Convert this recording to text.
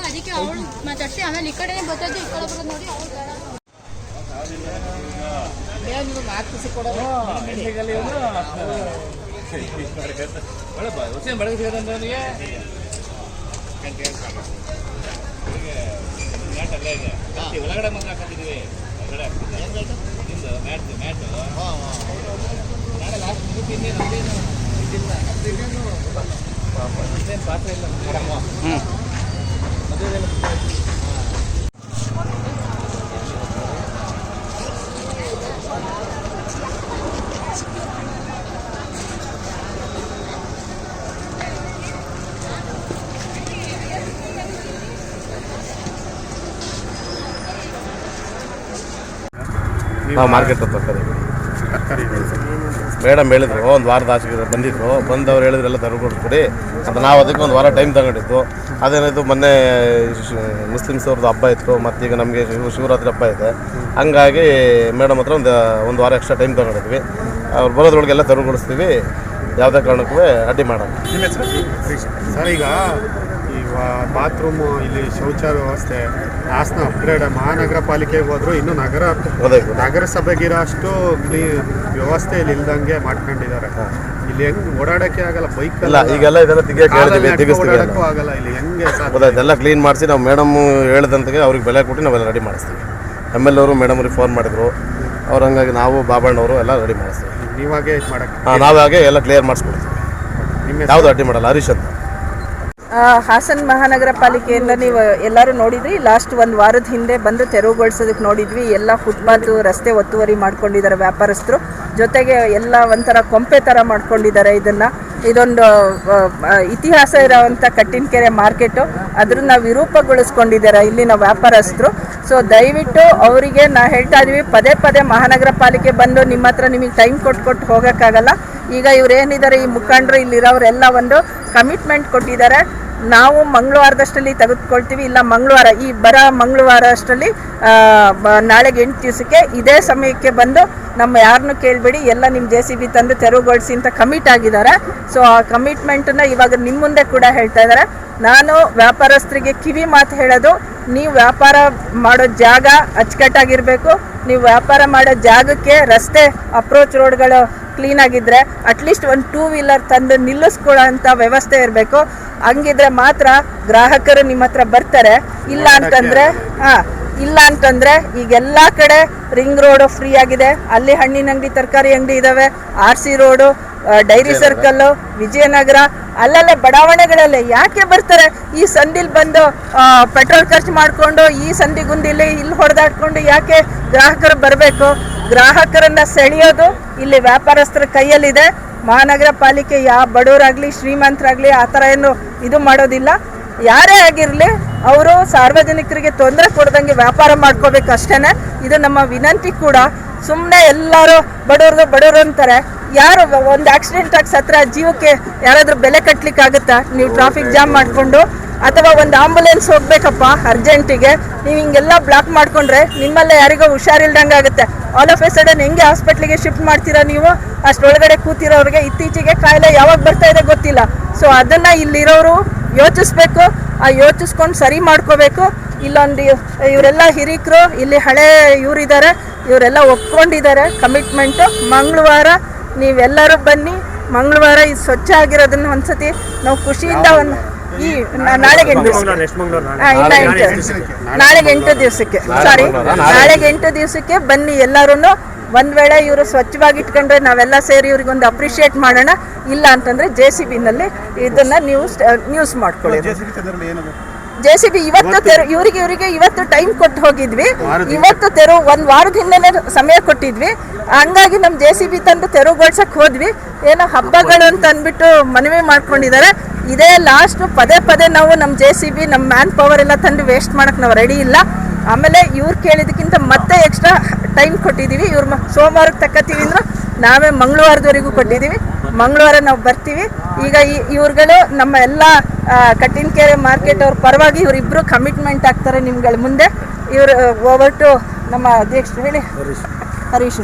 ಅದಕ್ಕೆ ಅವಳು ಮಾತಾಡ್ಸಿ ಆಮೇಲೆ ಈ ಕಡೆ ಬರ್ತದೆ ಈ ಕಡೆ ಬರೋದು ನೋಡಿ ಒಳಗಡೆ ಮಾತ್ರ ಹಾಕಿದ್ದೀವಿ ಮ್ಯಾಟ್ ನಾಳೆ ಲಾಸ್ಟ್ ಮುಗಿದು ಇನ್ನೇನು ಪಾತ್ರ ಇಲ್ಲ ಮದುವೆಲ್ಲ ನಾವು ಮಾರ್ಕೆಟ್ ತರಕಾರಿ ಮೇಡಮ್ ಹೇಳಿದ್ರು ಒಂದು ವಾರದ ಆಚೆಗೆ ಬಂದಿದ್ರು ಬಂದವ್ರು ಹೇಳಿದ್ರು ಎಲ್ಲ ತರ್ಕೊಡ್ಬಿಡಿ ಅಂತ ನಾವು ಅದಕ್ಕೆ ಒಂದು ವಾರ ಟೈಮ್ ತಗೊಂಡಿದ್ದು ಅದೇನಿದ್ದು ಮೊನ್ನೆ ಮುಸ್ಲಿಮ್ಸ್ ಅವ್ರದ್ದು ಹಬ್ಬ ಇತ್ತು ಮತ್ತು ಈಗ ನಮಗೆ ಶಿವರಾತ್ರಿ ಹಬ್ಬ ಇದೆ ಹಂಗಾಗಿ ಮೇಡಮ್ ಹತ್ರ ಒಂದು ವಾರ ಎಕ್ಸ್ಟ್ರಾ ಟೈಮ್ ತಗೊಂಡಿದ್ವಿ ಅವ್ರು ಬರೋದ್ರೊಳಗೆಲ್ಲ ತರುಗೊಳಿಸ್ತೀವಿ ಯಾವುದೇ ಕಾರಣಕ್ಕೂ ಅಡ್ಡಿ ಮಾಡೋಣ ಸರ್. ಈಗ ಬಾತ್ರೂಮು ಇಲ್ಲಿ ಶೌಚಾಲಯ ವ್ಯವಸ್ಥೆ ಹಾಸನ ಅಪ್ಗ್ರೇಡ್ ಮಹಾನಗರ ಪಾಲಿಕೆಗೆ ಹೋದ್ರು ಇನ್ನು ನಗರಸಭೆಗಿರೋ ಅಷ್ಟು ವ್ಯವಸ್ಥೆ ಇಲ್ಲಿ ಇಲ್ದಂಗೆ ಮಾಡ್ಕೊಂಡಿದ್ದಾರೆ. ಇಲ್ಲಿ ಹೆಂಗ್ ಓಡಾಡಕ್ಕೆ ಆಗಲ್ಲ, ಬೈಕ್ ಇಲ್ಲ ಈಗೆಲ್ಲ ಇದೆಲ್ಲ ಓಡಾಡಕ್ಕೂ ಆಗಲ್ಲ. ಇಲ್ಲಿ ಹೆಂಗೆ ಇದೆಲ್ಲ ಕ್ಲೀನ್ ಮಾಡಿಸಿ ನಾವು ಮೇಡಮ್ ಹೇಳಿದಂತೆ ಅವ್ರಿಗೆ ಬೆಲೆ ಕೊಟ್ಟು ನಾವೆಲ್ಲ ರೆಡಿ ಮಾಡಿಸ್ತೀವಿ. MLA ಅವರು ಮೇಡಮ್ ಅವ್ರಿಗೆ ಫೋನ್ ಮಾಡಿದ್ರು, ಅವ್ರು ಹಂಗಾಗಿ ನಾವು ಬಾಬಣ್ಣವರು ಎಲ್ಲ ರೆಡಿ ಮಾಡಿಸ್ತೀವಿ. ನೀವಾಗೆ ಇದು ಮಾಡಕ್ಕೆ ನಾವಾಗೆ ಎಲ್ಲ ಕ್ಲಿಯರ್ ಮಾಡಿಸ್ಕೊಡ್ತೀವಿ. ಯಾವುದು ಅಡ್ಡಿ ಮಾಡಲ್ಲ. ಹರೀಶ್ ಅಂತ ಹಾಸನ ಮಹಾನಗರ ಪಾಲಿಕೆಯಿಂದ ನೀವು ಎಲ್ಲರೂ ನೋಡಿದ್ರಿ. ಲಾಸ್ಟ್ ಒಂದು ವಾರದ ಹಿಂದೆ ಬಂದು ತೆರವುಗೊಳಿಸೋದಕ್ಕೆ ನೋಡಿದ್ವಿ. ಎಲ್ಲ ಫುಟ್ಪಾತು ರಸ್ತೆ ಒತ್ತುವರಿ ಮಾಡ್ಕೊಂಡಿದ್ದಾರೆ ವ್ಯಾಪಾರಸ್ಥರು. ಜೊತೆಗೆ ಎಲ್ಲ ಒಂಥರ ಕೊಂಪೆ ಥರ ಮಾಡ್ಕೊಂಡಿದ್ದಾರೆ. ಇದೊಂದು ಇತಿಹಾಸ ಇರೋವಂಥ ಕಟ್ಟಿನಕೆರೆ ಮಾರ್ಕೆಟು, ಅದನ್ನ ವಿರೂಪಗೊಳಿಸ್ಕೊಂಡಿದ್ದಾರೆ ಇಲ್ಲಿನ ವ್ಯಾಪಾರಸ್ಥರು. ಸೊ ದಯವಿಟ್ಟು ಅವರಿಗೆ ನಾ ಹೇಳ್ತಾ ಇದೀವಿ, ಪದೇ ಪದೇ ಮಹಾನಗರ ಪಾಲಿಕೆ ಬಂದು ನಿಮ್ಮ ಹತ್ರ ನಿಮಗೆ ಟೈಮ್ ಕೊಟ್ಟು ಹೋಗೋಕ್ಕಾಗಲ್ಲ. ಈಗ ಇವರೇನಿದ್ದಾರೆ ಈ ಮುಖಂಡರು ಇಲ್ಲಿರೋರೆಲ್ಲ ಒಂದು ಕಮಿಟ್ಮೆಂಟ್ ಕೊಟ್ಟಿದ್ದಾರೆ. ನಾವು ಮಂಗಳವಾರದಷ್ಟರಲ್ಲಿ ತೆಗೆದುಕೊಳ್ತೀವಿ, ಇಲ್ಲ ಮಂಗಳವಾರ ಈ ಮಂಗಳವಾರ ಅಷ್ಟರಲ್ಲಿ ನಾಳೆಗೆ 8 ದಿವಸಕ್ಕೆ ಇದೇ ಸಮಯಕ್ಕೆ ಬಂದು ನಮ್ಮ ಯಾರನ್ನೂ ಕೇಳಬೇಡಿ, ಎಲ್ಲ ನಿಮ್ಮ JCB ತಂದು ತೆರವುಗೊಳಿಸಿ ಅಂತ ಕಮಿಟ್ ಆಗಿದ್ದಾರೆ. ಸೊ ಆ ಕಮಿಟ್ಮೆಂಟನ್ನು ಇವಾಗ ನಿಮ್ಮ ಮುಂದೆ ಕೂಡ ಹೇಳ್ತಾ ಇದ್ದಾರೆ. ನಾನು ವ್ಯಾಪಾರಸ್ಥರಿಗೆ ಕಿವಿ ಮಾತು ಹೇಳೋದು, ನೀವು ವ್ಯಾಪಾರ ಮಾಡೋ ಜಾಗ ಅಚ್ಚುಕಟ್ಟಾಗಿರಬೇಕು. ನೀವು ವ್ಯಾಪಾರ ಮಾಡೋ ಜಾಗಕ್ಕೆ ರಸ್ತೆ ಅಪ್ರೋಚ್ ರೋಡ್ಗಳು ಕ್ಲೀನ್ ಆಗಿದ್ದರೆ ಅಟ್ಲೀಸ್ಟ್ ಒಂದು 2 ವೀಲರ್ ತಂದು ನಿಲ್ಲಿಸ್ಕೊಳ್ಳೋ ಅಂಥ ವ್ಯವಸ್ಥೆ ಇರಬೇಕು. ಹಂಗಿದ್ರೆ ಮಾತ್ರ ಗ್ರಾಹಕರು ನಿಮ್ಮ ಹತ್ರ ಬರ್ತಾರೆ. ಇಲ್ಲ ಅಂತಂದರೆ ಈಗೆಲ್ಲ ಕಡೆ ರಿಂಗ್ ರೋಡು ಫ್ರೀ ಆಗಿದೆ. ಅಲ್ಲಿ ಹಣ್ಣಿನ ಅಂಗಡಿ, ತರಕಾರಿ ಅಂಗಡಿ ಇದ್ದಾವೆ. RC road, dairy circle, Vijayanagara, ಅಲ್ಲಲ್ಲೇ ಬಡಾವಣೆಗಳಲ್ಲೇ ಯಾಕೆ ಬರ್ತಾರೆ? ಈ ಸಂದಿಲ್ ಬಂದು ಪೆಟ್ರೋಲ್ ಖರ್ಚು ಮಾಡಿಕೊಂಡು ಈ ಸಂದಿಗುಂದಿಲಿ ಇಲ್ಲಿ ಹೊಡೆದಾಡ್ಕೊಂಡು ಯಾಕೆ ಗ್ರಾಹಕರು ಬರಬೇಕು? ಗ್ರಾಹಕರನ್ನ ಸೆಳೆಯೋದು ಇಲ್ಲಿ ವ್ಯಾಪಾರಸ್ಥರ ಕೈಯಲ್ಲಿದೆ. ಮಹಾನಗರ ಪಾಲಿಕೆ ಯಾವ ಬಡವರಾಗಲಿ ಶ್ರೀಮಂತರಾಗಲಿ ಆ ಥರ ಏನು ಇದು ಮಾಡೋದಿಲ್ಲ. ಯಾರೇ ಆಗಿರಲಿ ಅವರು ಸಾರ್ವಜನಿಕರಿಗೆ ತೊಂದರೆ ಕೊಡ್ದಂಗೆ ವ್ಯಾಪಾರ ಮಾಡ್ಕೋಬೇಕು ಅಷ್ಟೇ. ಇದು ನಮ್ಮ ವಿನಂತಿ ಕೂಡ. ಸುಮ್ಮನೆ ಎಲ್ಲರೂ ಬಡವರು ಅಂತಾರೆ. ಯಾರು ಒಂದು ಆಕ್ಸಿಡೆಂಟ್ ಆಗಿ ಸತ್ರ ಜೀವಕ್ಕೆ ಯಾರಾದರೂ ಬೆಲೆ ಕಟ್ಟಲಿಕ್ಕಾಗುತ್ತಾ? ನೀವು ಟ್ರಾಫಿಕ್ ಜಾಮ್ ಮಾಡಿಕೊಂಡು ಅಥವಾ ಒಂದು ಆಂಬುಲೆನ್ಸ್ ಹೋಗ್ಬೇಕಪ್ಪ ಅರ್ಜೆಂಟಿಗೆ, ನೀವು ಹಿಂಗೆಲ್ಲ ಬ್ಲಾಕ್ ಮಾಡಿಕೊಂಡ್ರೆ ನಿಮ್ಮಲ್ಲೇ ಯಾರಿಗೋ ಹುಷಾರಿಲ್ದಂಗೆ ಆಗುತ್ತೆ. ಆಲ್ ಆಫ್ ಎ ಸಡನ್ ಹೆಂಗೆ ಹಾಸ್ಪಿಟ್ಲಿಗೆ ಶಿಫ್ಟ್ ಮಾಡ್ತೀರಾ ನೀವು? ಅಷ್ಟೊಳಗಡೆ ಕೂತಿರೋರಿಗೆ ಇತ್ತೀಚೆಗೆ ಕಾಯಿಲೆ ಯಾವಾಗ ಬರ್ತಾ ಇದೆ ಗೊತ್ತಿಲ್ಲ. ಸೊ ಅದನ್ನು ಇಲ್ಲಿರೋರು ಯೋಚಿಸ್ಬೇಕು. ಆ ಯೋಚಿಸ್ಕೊಂಡು ಸರಿ ಮಾಡ್ಕೋಬೇಕು. ಇಲ್ಲೊಂದು ಇವರೆಲ್ಲ ಹಿರಿಕರು ಇಲ್ಲಿ ಹಳೆ ಇವರಿದ್ದಾರೆ, ಇವರೆಲ್ಲ ಒಪ್ಕೊಂಡಿದ್ದಾರೆ ಕಮಿಟ್ಮೆಂಟು. ಮಂಗಳವಾರ ನೀವೆಲ್ಲರೂ ಬನ್ನಿ. ಮಂಗಳವಾರ ಇದು ಸ್ವಚ್ಛ ಆಗಿರೋದನ್ನ ಒಂದ್ಸತಿ ನಾವು ಖುಷಿಯಿಂದ ನಾಳೆಗೆ 8 ದಿವಸಕ್ಕೆ ಬನ್ನಿ ಎಲ್ಲರೂ. ಒಂದ್ ವೇಳೆ ಇವರು ಸ್ವಚ್ಛವಾಗಿ ಇಟ್ಕೊಂಡ್ರೆ ನಾವೆಲ್ಲ ಸೇರಿ ಇವ್ರಿಗೊಂದು ಅಪ್ರಿಷಿಯೇಟ್ ಮಾಡೋಣ. ಇಲ್ಲ ಅಂತಂದ್ರೆ JCBನಲ್ಲಿ ಇದನ್ನ ನ್ಯೂಸ್ ಮಾಡ್ಕೊಳ್ಳಿ. JCB ಇವತ್ತು ಇವರಿಗೆ ಇವತ್ತು ಟೈಮ್ ಕೊಟ್ಟು ಹೋಗಿದ್ವಿ. ಇವತ್ತು ಒಂದು ವಾರದ ಹಿಂದೆನೆ ಸಮಯ ಕೊಟ್ಟಿದ್ವಿ. ಹಂಗಾಗಿ ನಮ್ಮ JCB ತಂದು ತೆರವುಗೊಳ್ಸಕ್ ಹೋದ್ವಿ. ಏನೋ ಹಬ್ಬಗಳು ಅಂತ ಅಂದ್ಬಿಟ್ಟು ಮನವಿ ಮಾಡ್ಕೊಂಡಿದ್ದಾರೆ. ಇದೇ ಲಾಸ್ಟ್. ಪದೇ ನಾವು ನಮ್ಮ JCB ನಮ್ಮ ಮ್ಯಾನ್ ಪವರ್ ಎಲ್ಲ ತಂದು ವೇಸ್ಟ್ ಮಾಡಕ್ ನಾವು ರೆಡಿ ಇಲ್ಲ. ಆಮೇಲೆ ಇವ್ರು ಕೇಳಿದಕ್ಕಿಂತ ಮತ್ತೆ ಎಕ್ಸ್ಟ್ರಾ ಟೈಮ್ ಕೊಟ್ಟಿದ್ದೀವಿ. ಇವ್ರು ಸೋಮವಾರಕ್ಕೆ ತಕ್ಕತ್ತೀವಿ ಅಂದ್ರೆ ನಾವೇ ಮಂಗಳವಾರದವರೆಗೂ ಕೊಟ್ಟಿದ್ದೀವಿ. ಮಂಗಳವಾರ ನಾವು ಬರ್ತೀವಿ. ಈಗ ಇವ್ರುಗಳು ನಮ್ಮ ಎಲ್ಲ ಕಟ್ಟಿನಕೆರೆ ಮಾರ್ಕೆಟ್ ಅವ್ರ ಪರವಾಗಿ ಇವರಿಬ್ಬರು ಕಮಿಟ್ಮೆಂಟ್ ಆಗ್ತಾರೆ ನಿಮ್ಗಳ ಮುಂದೆ. ಇವರು ಓವರ್ ಟು ನಮ್ಮ ಅಧ್ಯಕ್ಷರು ಹೇಳಿ ಹರೀಶ್.